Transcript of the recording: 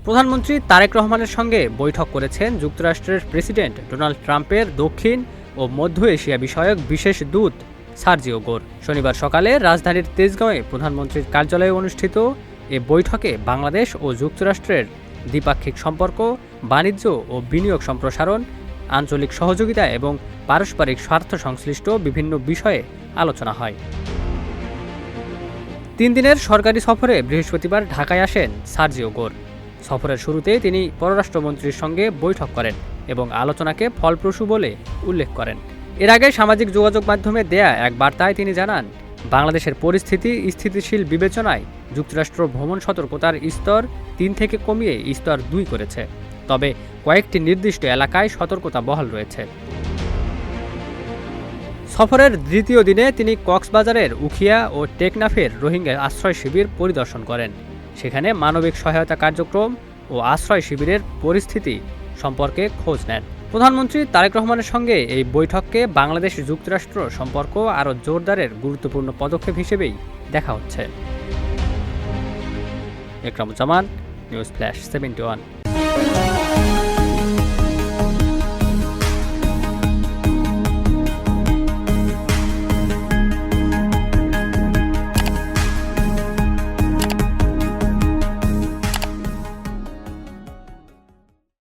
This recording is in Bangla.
প্রধানমন্ত্রী তারেক রহমানের সঙ্গে বৈঠক করেছেন যুক্তরাষ্ট্রের প্রেসিডেন্ট ডোনাল্ড ট্রাম্পের দক্ষিণ ও মধ্য এশিয়া বিষয়ক বিশেষ দূত সার্জিও গোর। শনিবার সকালে রাজধানীর তেজগাঁওয়ে প্রধানমন্ত্রীর কার্যালয়ে অনুষ্ঠিত এ বৈঠকে বাংলাদেশ ও যুক্তরাষ্ট্রের দ্বিপাক্ষিক সম্পর্ক, বাণিজ্য ও বিনিয়োগ সম্প্রসারণ, আঞ্চলিক সহযোগিতা এবং পারস্পরিক স্বার্থ সংশ্লিষ্ট বিভিন্ন বিষয়ে আলোচনা হয়। 3 দিনের সরকারি সফরে বৃহস্পতিবার ঢাকায় আসেন সার্জিও গোর। সফরের শুরুতেই তিনি পররাষ্ট্রমন্ত্রীর সঙ্গে বৈঠক করেন এবং আলোচনাকে ফলপ্রসূ বলে উল্লেখ করেন। এর আগে সামাজিক যোগাযোগ মাধ্যমে দেয়া এক বার্তায় তিনি জানান, বাংলাদেশের পরিস্থিতি স্থিতিশীল বিবেচনায় যুক্তরাষ্ট্র ভ্রমণ সতর্কতার স্তর 3 থেকে কমিয়ে স্তর 2 করেছে, তবে কয়েকটি নির্দিষ্ট এলাকায় সতর্কতা বহাল রয়েছে। সফরের দ্বিতীয় দিনে তিনি কক্সবাজারের উখিয়া ও টেকনাফের রোহিঙ্গা আশ্রয় শিবির পরিদর্শন করেন। সেখানে মানবিক সহায়তা কার্যক্রম ও আশ্রয় শিবিরের পরিস্থিতি সম্পর্কে খোঁজ নেন। প্রধানমন্ত্রী তারেক রহমানের সঙ্গে এই বৈঠককে বাংলাদেশ যুক্তরাষ্ট্র সম্পর্ক আরও জোরদারের গুরুত্বপূর্ণ পদক্ষেপ হিসেবেই দেখা হচ্ছে। Ekramuzzaman, news flash 71।